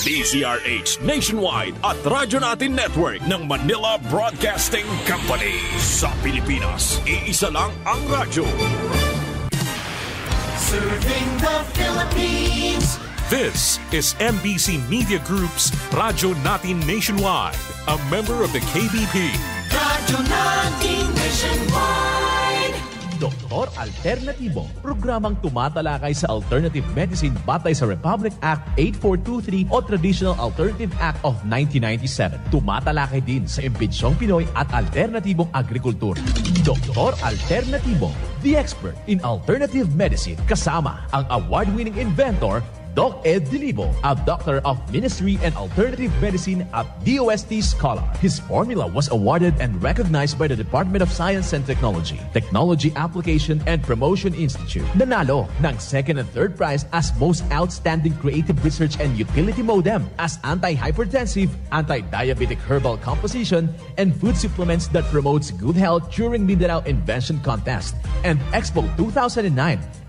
DZRH Nationwide at Radyo Natin Network ng Manila Broadcasting Company. Sa Pilipinas, iisa lang ang radyo. Serving the Philippines. This is MBC Media Group's Radyo Natin Nationwide, a member of the KBP. Radyo Natin Nationwide. Doktor Alternatibo, programang tumatalakay sa alternative medicine batay sa Republic Act 8423 o Traditional Alternative Act of 1997. Tumatalakay din sa imbitsyong Pinoy at alternatibong agrikultura. Doktor Alternatibo, the expert in alternative medicine, kasama ang award-winning inventor Doc Ed Dilibo, a doctor of ministry and alternative medicine at DOST Scholar. His formula was awarded and recognized by the Department of Science and Technology, Technology Application and Promotion Institute. Nanalo ng second and third prize as Most Outstanding Creative Research and Utility Modem as anti-hypertensive, anti-diabetic herbal composition, and food supplements that promotes good health during Mindanao Invention Contest and Expo 2009,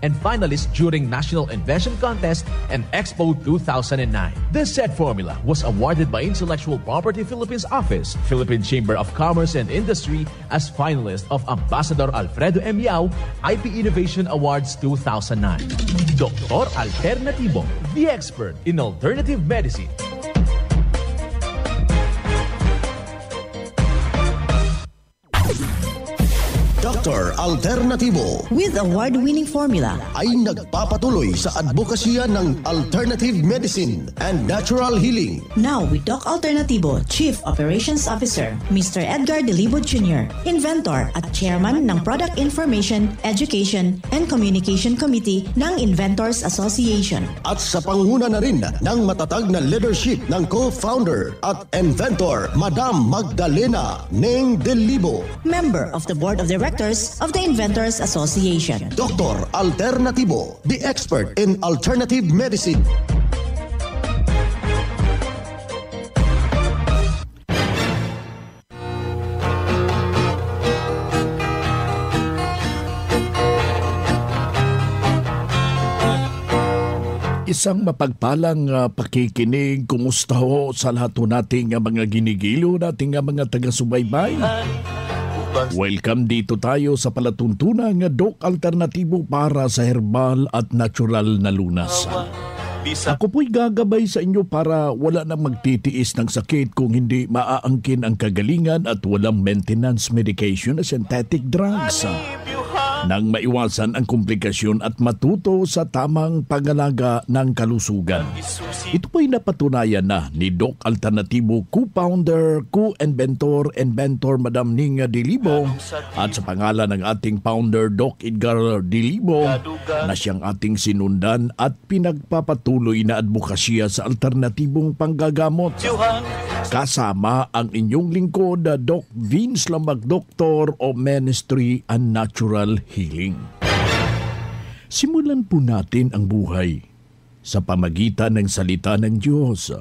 and finalist during National Invention Contest and Expo 2009. This said formula was awarded by Intellectual Property Philippines Office, Philippine Chamber of Commerce and Industry as finalist of Ambassador Alfredo M. Yao IP Innovation Awards 2009. Doktor Alternatibo, the expert in alternative medicine. Dr. Alternatibo with award-winning formula ay nagpapatuloy sa advokasya ng alternative medicine and natural healing. Now with Doc Alternatibo, Chief Operations Officer, Mr. Edgar Dilibo Jr., Inventor at Chairman ng Product Information, Education and Communication Committee ng Inventors Association. At sa panguna na rin ng matatag na leadership ng co-founder at inventor, Madam Magdalena Neng Dilibo, Member of the Board of Directors of the Inventors Association. Dr. Alternatibo, the expert in alternative medicine. Isang mapagpalang pakikinig, kumusta ho sa lahat nating mga ginigilo, nating mga taga-subaybay. Welcome dito tayo sa palatuntunang Doc Alternatibo para sa herbal at natural na lunas. Ako po'y gagabay sa inyo para wala na magtitiis ng sakit kung hindi maaangkin ang kagalingan at walang maintenance medication na synthetic drugs. Nang maiwasan ang komplikasyon at matuto sa tamang pag-alaga ng kalusugan. Ito po'y napatunayan na ni Doc Alternatibo, co-founder, co-inventor, Madam Ning Dilibo, at sa pangalan ng ating founder, Doc Edgar Dilibo, na siyang ating sinundan at pinagpapatuloy na advokasya sa alternatibong panggagamot. Kasama ang inyong lingkod, Doc Vince Lamag, Doctor of Ministry and Natural Healing. Simulan po natin ang buhay sa pamagitan ng salita ng Diyos.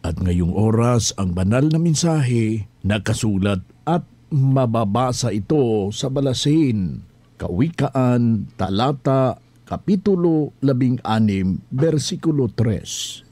At ngayong oras ang banal na mensahe na kasulat at mababasa ito sa Balasin, Kawikaan, Talata, Kapitulo 16, versikulo 3.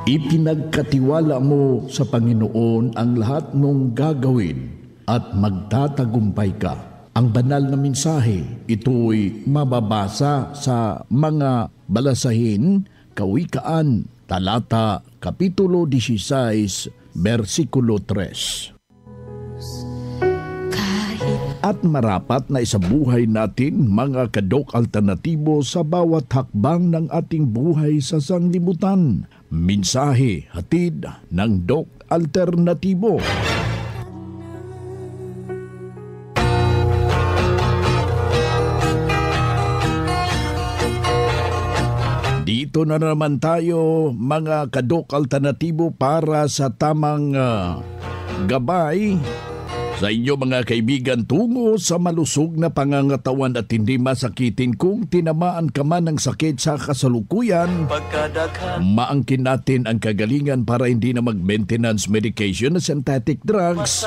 Ipinagkatiwala mo sa Panginoon ang lahat mong gagawin at magtatagumpay ka. Ang banal na mensahe, ito'y mababasa sa mga Balasahin, Kawikaan, Talata, Kapitulo 16, versikulo 3. At marapat na isabuhay natin mga kadok alternatibo sa bawat hakbang ng ating buhay sa sanglibutan. Mensahe hatid ng Doc Alternatibo. Dito na naman tayo mga kadok alternatibo para sa tamang gabay Sa inyo mga kaibigan, tungo sa malusog na pangangatawan at hindi masakitin kung tinamaan ka man ng sakit sa kasalukuyan, maangkin natin ang kagalingan para hindi na mag-maintenance medication na synthetic drugs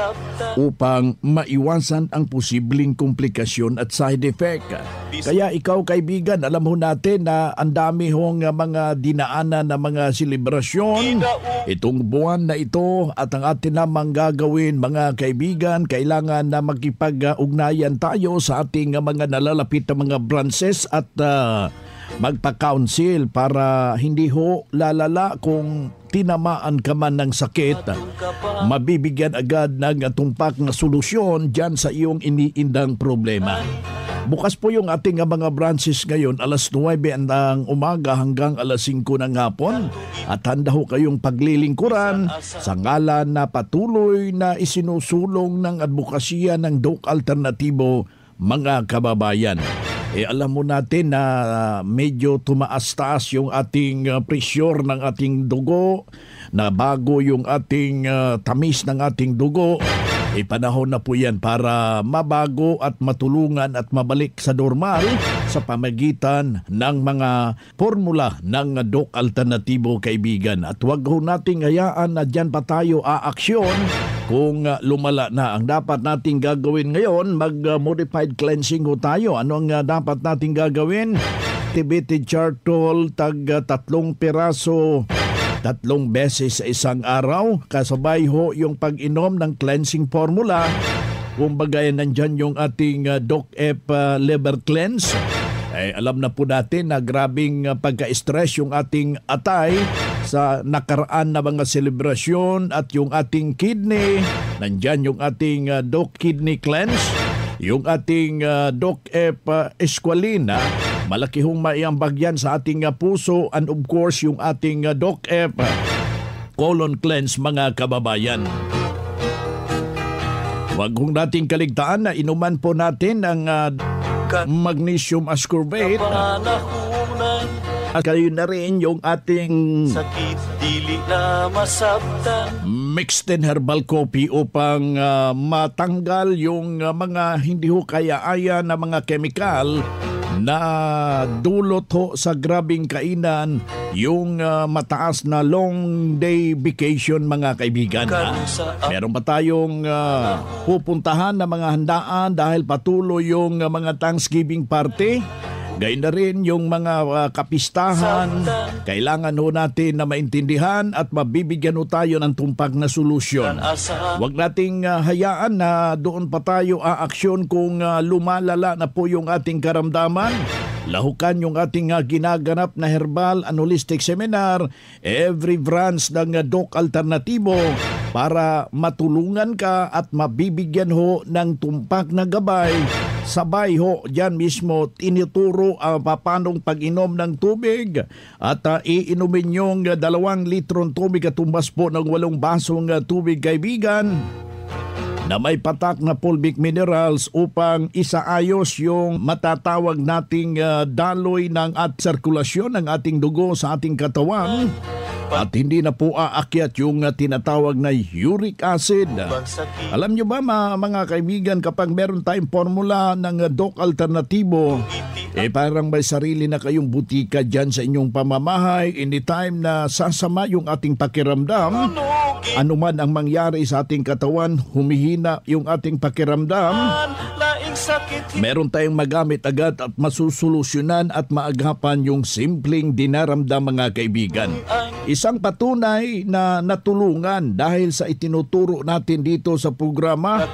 upang maiwasan ang posibleng komplikasyon at side effect. Kaya ikaw kaibigan, alam ho natin na ang dami hong mga dinaanan na mga selebrasyon itong buwan na ito at ang atin namang gagawin mga kaibigan, kailangan na magkipag-ugnayan tayo sa ating mga nalalapit na mga branches at magpa-counsel para hindi ho lalala kung tinamaan ka man ng sakit. Mabibigyan agad ng tumpak na solusyon dyan sa iyong iniindang problema. Bukas po yung ating mga branches ngayon alas 9 ng umaga hanggang alas 5 ng hapon at handa ho kayong paglilingkuran sa ngalan na patuloy na isinusulong ng advokasya ng Doc Alternatibo mga kababayan. Alam mo natin na medyo tumaas-taas yung ating pressure ng ating dugo, na bago yung ating tamis ng ating dugo. Panahon na po yan para mabago at matulungan at mabalik sa normal sa pamagitan ng mga formula ng Doc Alternatibo kaibigan. At huwag ho nating hayaan na dyan pa tayo aaksyon kung lumala na. Ang dapat nating gagawin ngayon, mag-modified cleansing ho tayo. Ano ang dapat nating gagawin? Activated charcoal, 3 piraso, 3 beses sa isang araw. Kasabay ho yung pag-inom ng cleansing formula. Kumbaga nandyan yung ating Doc F Liver Cleanse. Alam na po natin na grabing pagka-stress yung ating atay sa nakaraan na mga selebrasyon at yung ating kidney. Nandyan yung ating Doc Kidney Cleanse. Yung ating Doc F Esqualina. Malaki hong maiambag yan sa ating puso and of course yung ating Doc F Colon Cleanse mga kababayan. Huwag hong nating kaligtaan na inuman po natin ang magnesium ascorbate at kayo na rin yung ating sakit dili na masabtan mixed in herbal coffee upang matanggal yung mga hindi ho kaya-aya na mga chemical na dulot ho sa grabing kainan yung mataas na long day vacation mga kaibigan. Meron pa tayong pupuntahan na mga handaan dahil patuloy yung mga Thanksgiving party. Gayun na rin yung mga kapistahan. Kailangan ho natin na maintindihan at mabibigyan ho tayo ng tumpak na solusyon. Huwag nating hayaan na doon pa tayo aaksyon kung lumalala na po yung ating karamdaman. Lahukan yung ating ginaganap na herbal and holistic seminar every branch ng Doc Alternatibo para matulungan ka at mabibigyan ho ng tumpak na gabay. Sabay ho, dyan mismo tinuturo ang papanong pag-inom ng tubig at iinumin yung 2 litrong tubig at tumbas po ng 8 basong tubig kaibigan na may patak na fulvic minerals upang isaayos yung matatawag nating daloy ng at sirkulasyon ng ating dugo sa ating katawan. At hindi na po aakyat yung tinatawag na uric acid. Alam nyo ba mga kaibigan, kapag meron tayong formula ng Doc Alternatibo, parang may sarili na kayong butika dyan sa inyong pamamahay. Anytime na sasama yung ating pakiramdam, anuman ang mangyari sa ating katawan, humihina yung ating pakiramdam, meron tayong magamit agad at masusolusyonan at maagapan yung simpleng dinaramdam mga kaibigan. Isang patunay na natulungan dahil sa itinuturo natin dito sa programa,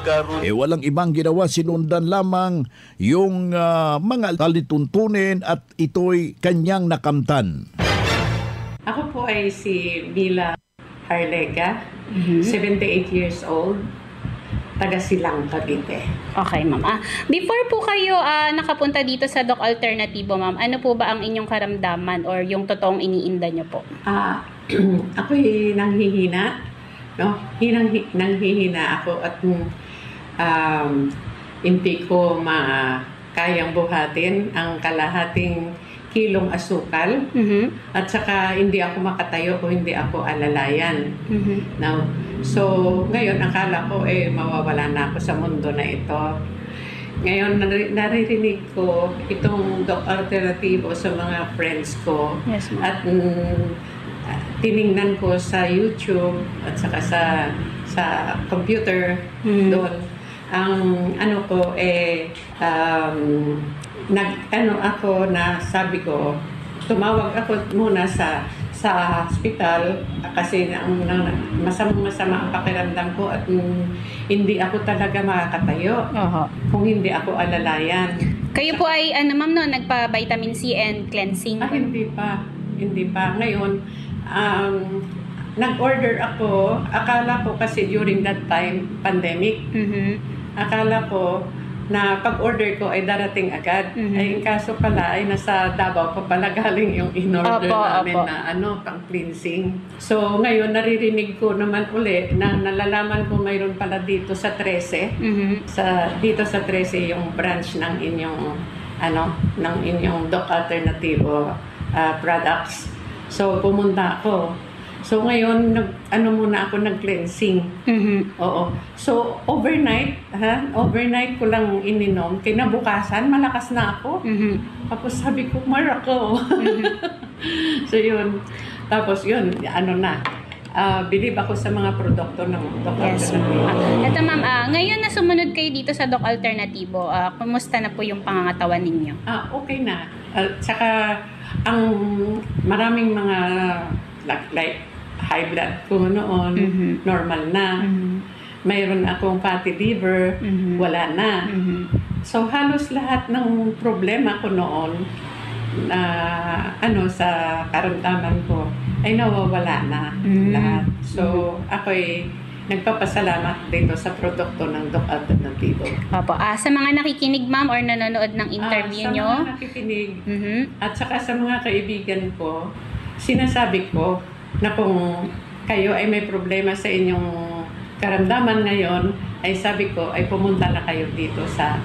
walang ibang ginawa, sinundan lamang yung mga talituntunin at ito'y kanyang nakamtan. Ako po ay si Mila Harlega, 78 years old. Taga Silang, Cavite. Okay, ma'am. Before po kayo nakapunta dito sa Doc Alternatibo, ma'am, ano po ba ang inyong karamdaman or yung totoong iniinda nyo po? Ako'y nanghihina. No? Nanghihina ako at hindi ko kayang buhatin ang kalahating kilong asukal. At saka hindi ako makatayo kung hindi ako alalayan. Now, so ngayon akala ko mawawala na ako sa mundo na ito. Ngayon naririnig ko itong Doc Alternativo sa mga friends ko. Yes, ma'am. At tiningnan ko sa YouTube at saka sa computer doon. Ang ano ko ako na sabi ko, tumawag ako muna sa hospital kasi masama ang pakiramdam ko at hindi ako talaga makakatayo kung hindi ako alalayan. Kayo po ay ma'am nagpa-vitamin C and cleansing? Hindi pa. Ngayon, nag-order ako. Akala ko kasi during that time, pandemic, akala ko na pag-order ko ay darating agad. Ay, kaso pala ay nasa Davao pa pala galing yung in-order namin na pang cleansing. So, ngayon naririnig ko naman uli na nalalaman ko mayroon pala dito sa 13. Dito sa 13 yung branch ng inyong Doc Alternativo products. So, pumunta ako. So, ngayon, muna ako nag-cleansing. Oo. So, overnight ko lang ininom. Kinabukasan, malakas na ako. Tapos sabi ko, ako. So, yun. Tapos, yun, believe ako sa mga produkto ng Doc Alternativo. Ito ma'am, ngayon na sumunod kayo dito sa Doc Alternativo, kumusta na po yung pangangatawan ninyo? Okay na. Tsaka, ang maraming mga like high blood ko noon, normal na. Mayroon akong fatty liver, wala na. So halos lahat ng problema ko noon na sa karamdaman ko ay nawawala na lahat. So ako'y nagpapasalamat dito sa produkto ng Doc Alternativo. Opo. Sa mga nakikinig ma'am or nanonood ng interview nyo? Sa mga nakikinig at saka sa mga kaibigan ko, sinasabi ko na kung kayo ay may problema sa inyong karamdaman ngayon, ay sabi ko ay pumunta na kayo dito sa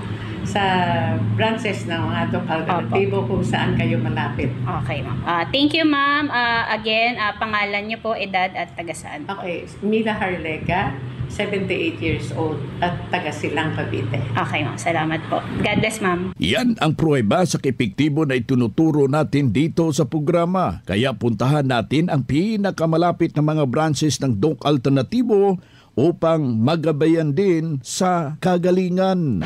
branches ng mga Doc Alternativo kung saan kayo malapit. Okay, ma'am. Thank you, ma'am. Again, pangalan niyo po, edad at taga saan? Okay, Mila Harlega, 78 years old at taga Silang, Cavite. Okay, ma'am. Salamat po. God bless, ma'am. Yan ang pruweba sa epektibo na itunuturo natin dito sa programa. Kaya puntahan natin ang pinakamalapit na mga branches ng Doc Alternativo upang magabayan din sa kagalingan.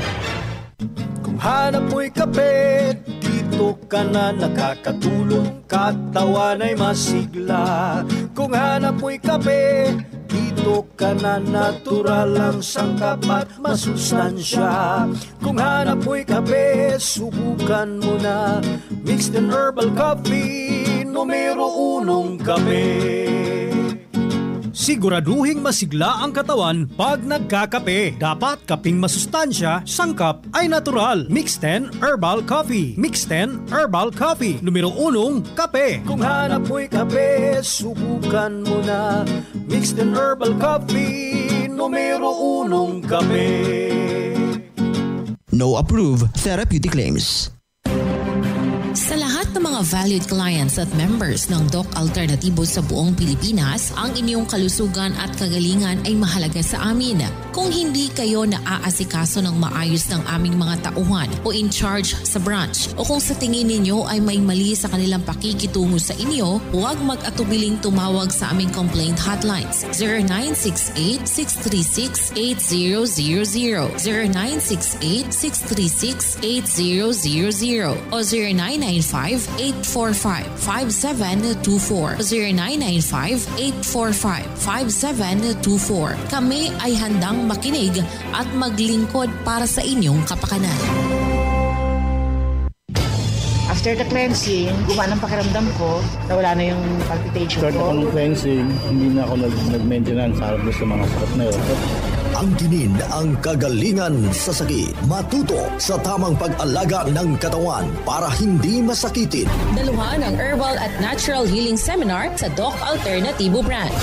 Kung hanap mo'y kape, dito ka na nakakatulong, katawan ay masigla. Kung hanap mo'y kape, dito ka na natural ang sangkap at masustansya. Kung hanap mo'y kape, subukan mo na mixed and herbal coffee, numero 1 kape. Siguraduhing masigla ang katawan pag nagkakape. Dapat kaping masustansya, sangkap ay natural. Mixed 10 Herbal Coffee. Mixed 10 Herbal Coffee. Numero 1, kape. Kung hanap mo'y kape, subukan mo na Mixed 10 Herbal Coffee. Numero 1, kape. No approved therapeutic claims. Sa lahat ng mga valued clients at members ng Doc Alternativo sa buong Pilipinas, ang inyong kalusugan at kagalingan ay mahalaga sa amin. Kung hindi kayo naaasikaso ng maayos ng aming mga tauhan o in charge sa branch, o kung sa tingin ninyo ay may mali sa kanilang pakikitungo sa inyo, huwag mag-atubiling tumawag sa aming complaint hotlines 0968-636-8000, 0968-636-8000 o 0995-845-5724, 0995-845-5724. Kami ay handang makinig at maglingkod para sa inyong kapakanan. After the cleansing, gumana ang pakiramdam ko, nawala na yung palpitation ko. After the cleansing, hindi na ako nag-maintenance sa mga sakit na yun. Angkinin ang kagalingan sa sakit. Matuto sa tamang pag-alaga ng katawan para hindi masakitin. Daluhan ang Herbal at Natural Healing Seminar sa Doc Alternativo Branch.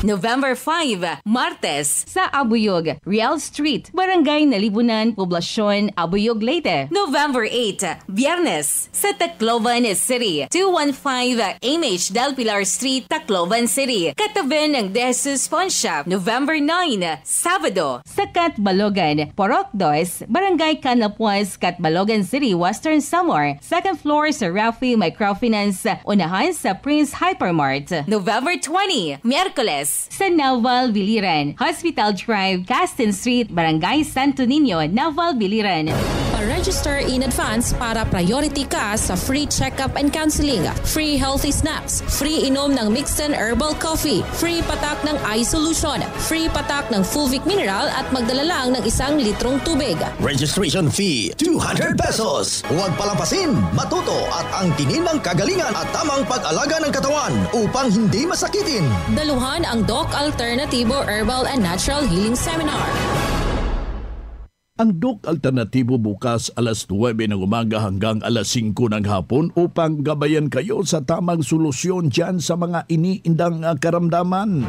November 5, Martes, sa Abuyog, Real Street, Barangay Nalibunan, Poblasyon, Abuyog, Leyte. November 8, Biyernes, sa Tacloban City, 215 MH Del Pilar Street, Tacloban City, katabi ng De Jesus Pawn Shop. November 9, Sabado, sa Catbalogan, Porok 2, Barangay Canapuas, Catbalogan City, Western Samar, second floor sa Rafi Microfinance, unahan sa Prince Hypermart. November 20, Miyerkules, sa Naval Biliran, Hospital Drive, Castin Street, Barangay Santo Niño, Naval Biliran. Pa-register in advance para priority ka sa free check-up and counseling, free healthy snacks, free inom ng mixed and herbal coffee, free patak ng eye solution, free patak ng Fulvic Mineral at magdala lang ng 1 litrong tubig. Registration fee, 200 pesos. Huwag palampasin, matuto at angkinin ng kagalingan at tamang pag-alaga ng katawan upang hindi masakitin. Daluhan ang Doc Alternativo Herbal and Natural Healing Seminar. Ang Doc Alternativo bukas alas 9 ng umaga hanggang alas 5 ng hapon upang gabayan kayo sa tamang solusyon dyan sa mga iniindang karamdaman.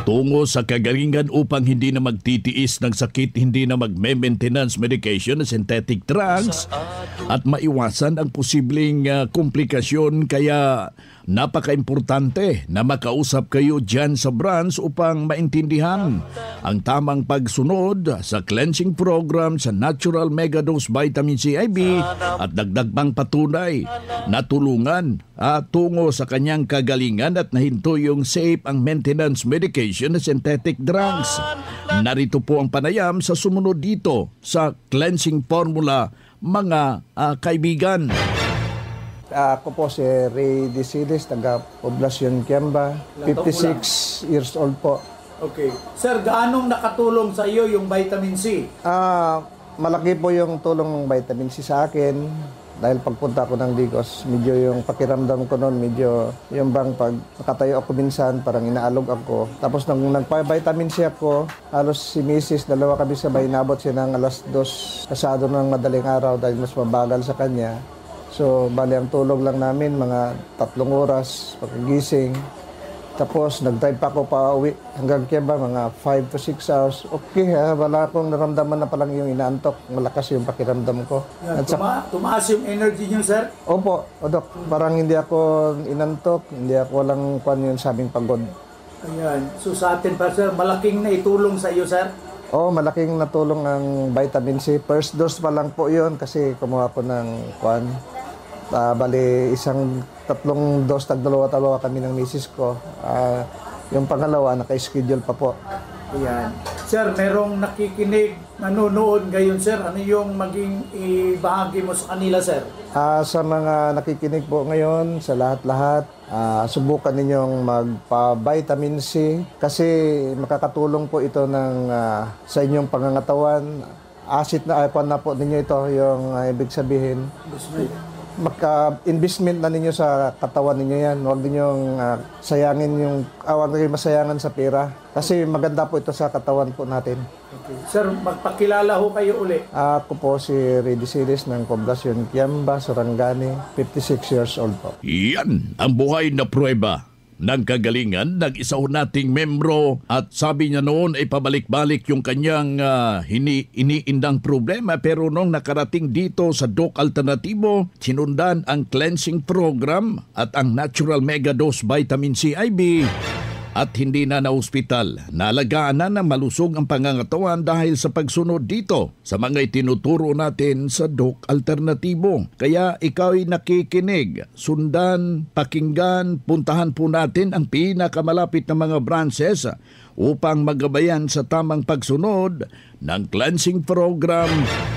Tungo sa kagalingan upang hindi na magtitiis ng sakit, hindi na magme-maintenance medication na synthetic drugs at maiwasan ang posibleng komplikasyon. Kaya napaka-importante na makausap kayo dyan sa branch upang maintindihan ang tamang pagsunod sa cleansing program sa Natural Megadose Vitamin C IB at dagdag pang patunay na tulungan tungo sa kanyang kagalingan at nahinto yung safe ang maintenance medication na synthetic drugs. Narito po ang panayam sa sumunod dito sa cleansing formula, mga kaibigan. Ako po si Ray Desilis, taga Poblasyon Kiamba, 56 years old po. Okay. Sir, gaanong nakatulong sa iyo yung vitamin C? Malaki po yung tulong ng vitamin C sa akin. Dahil pagpunta ko ng Digos, medyo yung pakiramdam ko noon, medyo yung bang pag nakatayo ako minsan, parang inaalog ako. Tapos nang nagpa-vitamin C ako, halos si Mrs. dalawa kami sabay, nabot siya ng alas 2 kasado ng madaling araw dahil mas mabagal sa kanya. So, bali ang tulog lang namin, mga 3 oras pagkagising. Tapos, nag-drive pa ako pa uwi hanggang Kiamba, mga 5 to 6 hours. Okay, wala akong naramdaman na palang yung inaantok. Malakas yung pakiramdam ko. Yan, tumaas yung energy niyo, sir? Opo, Dok. Parang hindi ako inantok, hindi ako walang kwan yung sabing pagod. Ayan. So, sa atin pa, sir, malaking naitulong sa iyo, sir? Oo, malaking natulong ang vitamin C. First dose pa lang po yun kasi kumuha ko ng kwan. Bali, 3 dose, tagdalawa kami ng misis ko. Yung pangalawa, naka-schedule pa po. Ayan. Sir, merong nakikinig, nanonood ngayon, sir. Ano yung maging ibahagi mo sa kanila, sir? Sa mga nakikinig po ngayon, sa lahat-lahat, subukan ninyong magpa-vitamin C kasi makakatulong po ito sa inyong pangangatawan. Acid na na po ninyo ito, yung ibig sabihin. Maka-investment na ninyo sa katawan ninyo yan. Huwag ninyong sayangin huwag ninyong masayangan sa pera. Kasi maganda po ito sa katawan po natin. Okay. Sir, magpakilala ho kayo uli. Ako po si Redy Silis ng Poblasyon Kiamba, Sarangani, 56 years old po. Yan ang buhay na pruweba ng kagalingan ng isa nating membro at sabi niya noon ay pabalik-balik yung kanyang iniindang problema pero nung nakarating dito sa Doc Alternativo, sinundan ang cleansing program at ang Natural Megadose Vitamin C IB at hindi na na-hospital. Naalagaan na malusog ang pangangatawan dahil sa pagsunod dito sa mga itinuturo natin sa Doc Alternativo. Kaya ikaw ay nakikinig, sundan, pakinggan, puntahan po natin ang pinakamalapit na mga branches upang magabayan sa tamang pagsunod ng cleansing program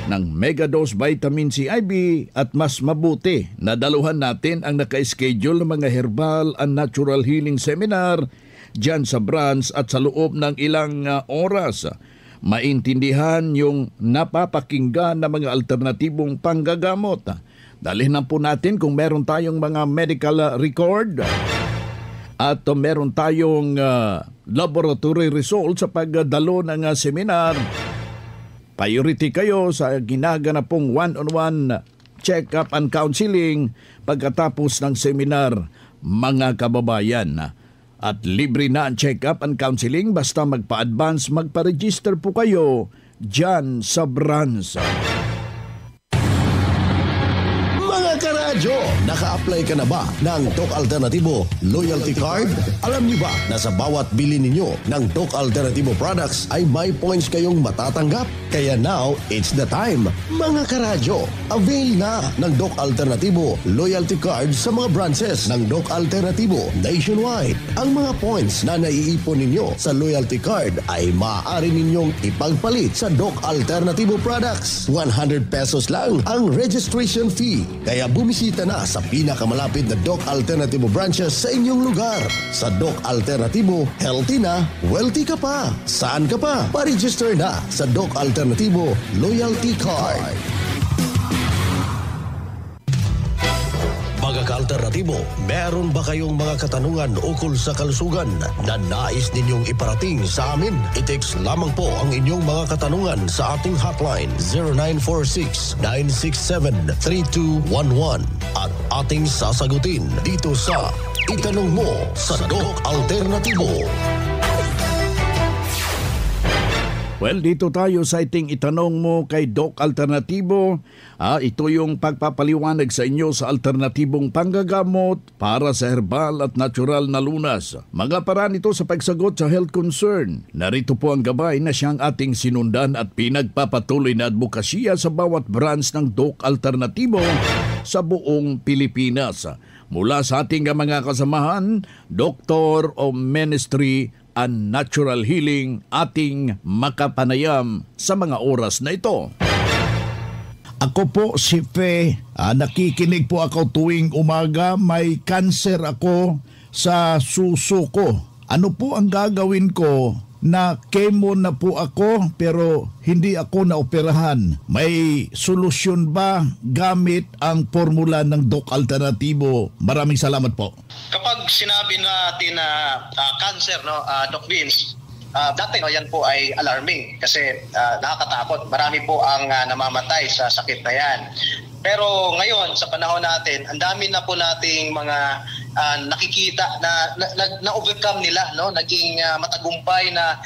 ng Megadose Vitamin C IB at mas mabuti na daluhan natin ang naka-schedule ng mga herbal and natural healing seminar dyan sa branch at sa loob ng ilang oras. Maintindihan yung napapakinggan na mga alternatibong panggagamot. Dalhin na po natin kung meron tayong mga medical record at meron tayong laboratory result sa pagdalo ng seminar. Priority kayo sa ginaganap pong one-on-one check-up and counseling pagkatapos ng seminar, mga kababayan. At libre na ang check-up and counseling basta magpa-advance, magpa-register po kayo dyan sa branch. Mga karadyo, naka-apply ka na ba ng Doc Alternatibo Loyalty Card? Alam niyo ba na sa bawat bili ninyo ng Doc Alternatibo products ay may points kayong matatanggap? Kaya now, it's the time. Mga karadyo, avail na ng Doc Alternatibo Loyalty Card sa mga branches ng Doc Alternatibo nationwide. Ang mga points na naiipon ninyo sa Loyalty Card ay maaari ninyong ipagpalit sa Doc Alternatibo products. 100 pesos lang ang registration fee. Kaya bumisita na sa pinakamalapit na Doc Alternatibo branches sa inyong lugar. Sa Doc Alternatibo, healthy na, wealthy ka pa. Saan ka pa? Pa-register na sa Doc Alternatibo Loyalty Card. Mga ka-alternatibo, meron ba kayong mga katanungan ukol sa kalusugan na nais ninyong iparating sa amin? I-text lamang po ang inyong mga katanungan sa ating hotline 0946-967-3211 at ating sasagutin dito sa Itanong Mo sa Doc Alternatibo. Well, dito tayo sa iting itanong mo kay Doc Alternatibo. Ito yung pagpapaliwanag sa inyo sa alternatibong panggagamot para sa herbal at natural na lunas. Mga paraan ito sa pagsagot sa health concern. Narito po ang gabay na siyang ating sinundan at pinagpapatuloy na advokasya sa bawat branch ng Doc Alternatibo sa buong Pilipinas. Mula sa ating mga kasamahan, Doctor of Ministry and Natural Healing, ating makapanayam sa mga oras na ito. Ako po si Fe, nakikinig po ako tuwing umaga. May cancer ako sa suso ko. Ano po ang gagawin ko? Na chemo na po ako pero hindi ako naoperahan. May solusyon ba gamit ang formula ng Doc Alternatibo? Maraming salamat po. Kapag sinabi natin na cancer, no, Doc Vince, dati yan po ay alarming kasi nakakatakot. Marami po ang namamatay sa sakit na yan. Pero ngayon, sa panahon natin, ang dami na po nating mga nakikita na overcome nila, no? Naging matagumpay na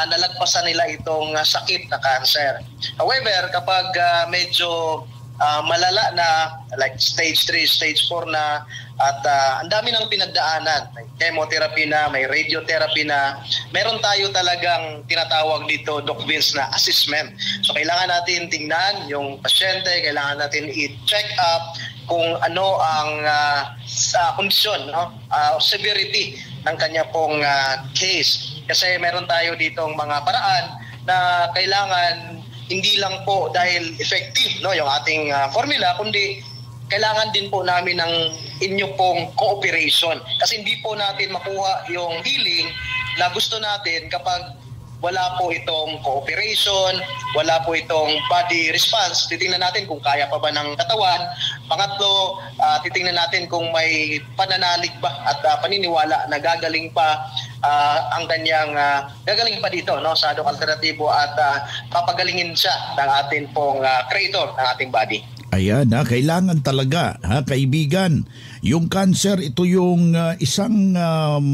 nalagpasan nila itong sakit na cancer. However, kapag medyo malala na, like stage 3, stage 4 na, at ang dami ng pinagdaanan, may chemotherapy na, may radiotherapy na, meron tayo talagang tinatawag dito, Doc Vince, na assessment. So kailangan natin tingnan yung pasyente, kailangan natin i-check up kung ano ang kondisyon, no? Severity ng kanya pong case. Kasi meron tayo ditong mga paraan na kailangan hindi lang po dahil effective, no, yung ating formula, kundi kailangan din po namin ng inyo pong cooperation. Kasi hindi po natin makuha yung healing na gusto natin kapag wala po itong cooperation, wala po itong body response. Titingnan natin kung kaya pa ba ng katawan. Pangatlo, titingnan natin kung may pananalig ba at paniniwala na gagaling pa ang kanyang gagaling pa dito, no, sa Doc Alternatibo at papagalingin siya ng atin pong creator ng ating body. Ayan, kailangan talaga, kaibigan. Yung cancer, ito yung isang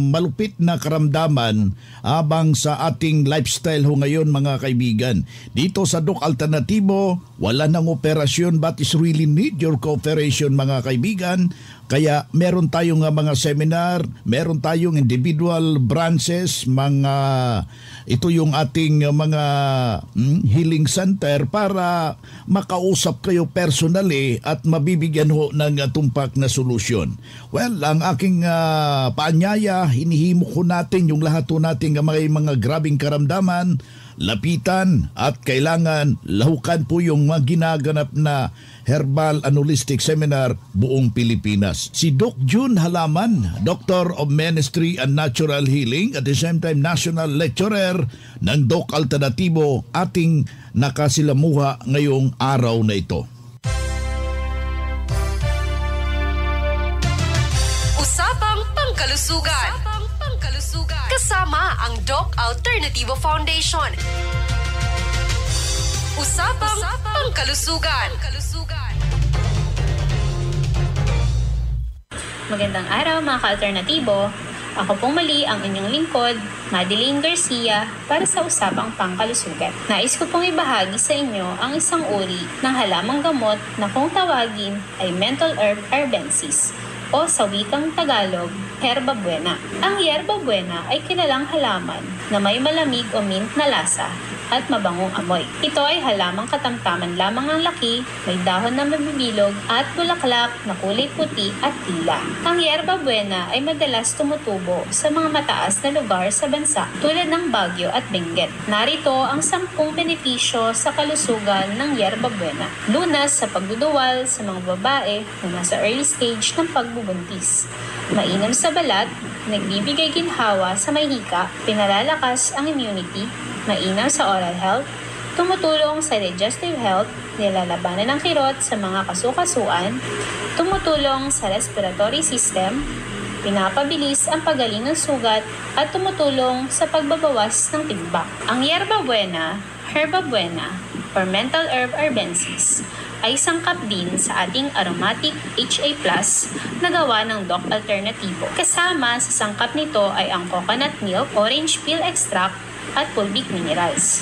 malupit na karamdaman habang sa ating lifestyle ho ngayon, mga kaibigan. Dito sa Doc Alternatibo, wala nang operasyon but is really need your cooperation, mga kaibigan. Kaya meron tayong mga seminar, meron tayong individual branches, ito yung ating mga healing center para makausap kayo personally at mabibigyan ho ng tumpak na solusyon. Well, ang aking paanyaya, hinihimo ko natin yung lahat ho nating mga grabing karamdaman, lapitan at kailangan lahukan po yung mga ginaganap na Herbal and Holistic Seminar buong Pilipinas. Si Doc June Halaman, Doctor of Ministry and Natural Healing at the same time National Lecturer ng Doc Alternatibo, ating nakasilamuha ngayong araw na ito. Usapang Pangkalusugan. Kasama ang Doc Alternatibo Foundation. Usapang Pangkalusugan. Magandang araw mga ka-alternatibo. Ako pong muli ang inyong lingkod, Madeline Garcia, para sa Usapang Pangkalusugan. Nais ko pong ibahagi sa inyo ang isang uri ng halamang gamot na kung tawagin ay Menthol Herb Arbensis o sa wikang Tagalog, Herba Buena. Ang Herba Buena ay kilalang halaman na may malamig o mint na lasa at mabangong amoy. Ito ay halamang katamtaman lamang ang laki, may dahon na mabibilog at bulaklak na kulay puti at tila. Ang Yerba Buena ay madalas tumutubo sa mga mataas na lugar sa bansa tulad ng Baguio at Benguet. Narito ang 10 benepisyo sa kalusugan ng Yerba Buena. Lunas sa pagduduwal sa mga babae na nasa early stage ng pagbubuntis. Mainam sa balat, nagbibigay ginhawa sa may hika, pinalalakas ang immunity, mainam sa oral health, tumutulong sa digestive health, nilalabanan ng kirot sa mga kasukasuan, tumutulong sa respiratory system, pinapabilis ang pagaling ng sugat, at tumutulong sa pagbabawas ng timbang. Ang Yerba Buena, Herba Buena, or Menthol Herb Arbensis, ay sangkap din sa ating aromatic HA Plus na gawa ng Doc Alternativo. Kasama sa sangkap nito ay ang coconut milk, orange peel extract, at fulvic minerals.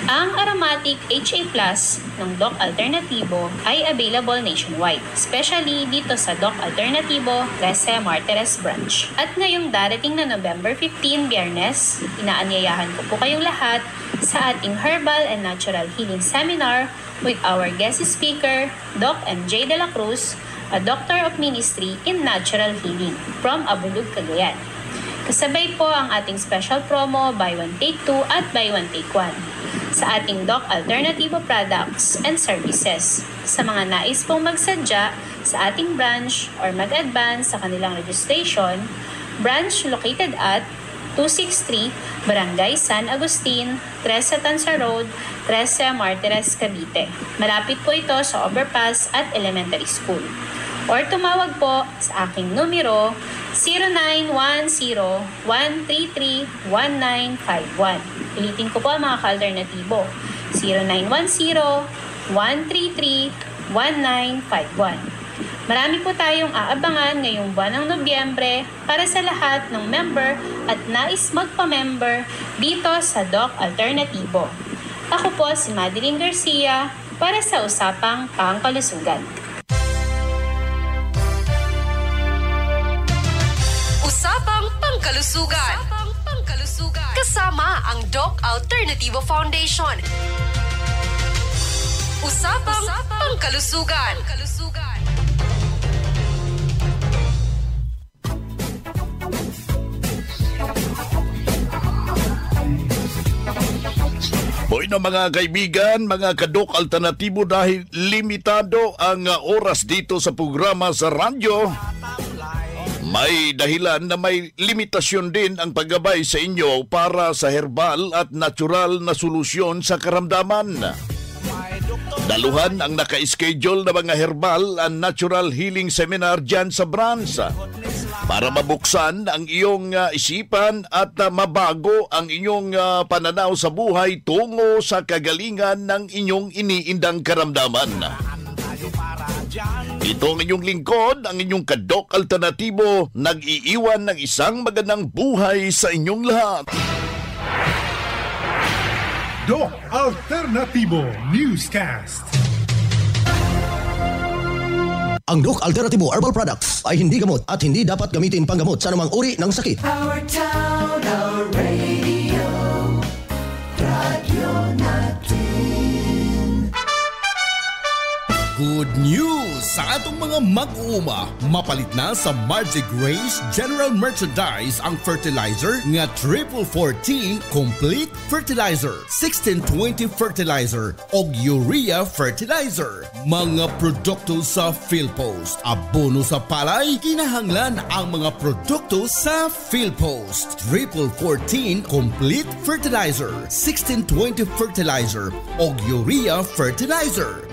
Ang aromatic HA Plus ng Doc Alternativo ay available nationwide, especially dito sa Doc Alternativo, 13 Martires Branch. At ngayong darating na November 15, Biyernes, inaanyayahan ko po kayong lahat sa ating Herbal and Natural Healing Seminar with our guest speaker, Doc MJ De La Cruz, a Doctor of Ministry in Natural Healing from Abulug, Cagayan. Kasabay po ang ating special promo, buy one take 2 at buy one take 1 sa ating Doc Alternativo products and services. Sa mga nais pong magsadya sa ating branch or mag-advance sa kanilang registration, branch located at 263 Barangay San Agustin, 13 Tanza Road, 13 Martires, Cavite. Malapit po ito sa overpass at elementary school. Or tumawag po sa aking numero 0910-133-1951. Ulitin ko po mga ka-alternatibo. 0910-133-1951. Marami po tayong aabangan ngayong buwan ng Nobyembre para sa lahat ng member at nais magpa-member dito sa Doc Alternativo. Ako po si Madeline Garcia para sa Usapang Pangkalusugan. Usapang Pangkalusugan. Kasama ang Doc Alternativo Foundation. Usapang Pangkalusugan. Hoy na mga kaibigan, mga ka-Doc Alternatibo, dahil limitado ang oras dito sa programa sa radyo, may dahilan na may limitasyon din ang paggabay sa inyo para sa herbal at natural na solusyon sa karamdaman. Daluhan ang naka-schedule na mga herbal and natural healing seminar dyan sa branch para mabuksan ang iyong isipan at mabago ang inyong pananaw sa buhay tungo sa kagalingan ng inyong iniindang karamdaman. Ito ang inyong lingkod, ang inyong ka-Doc Alternatibo, nag-iiwan ng isang magandang buhay sa inyong lahat. Doc Alternativo Newscast. Ang Doc Alternativo Herbal Products ay hindi gamot at hindi dapat gamitin panggamot sa anumang uri ng sakit. Our town, our radio, Radio Natin. Good news sa atong mga mag-uuma. Mapalit na sa Margie Grace General Merchandise ang fertilizer nga 1414 Complete Fertilizer, 1620 Fertilizer o Urea Fertilizer. Mga produkto sa Philpost. Abono sa palay, kinahanglan ang mga produkto sa Philpost. 1414 Complete Fertilizer, 1620 Fertilizer o Urea Fertilizer.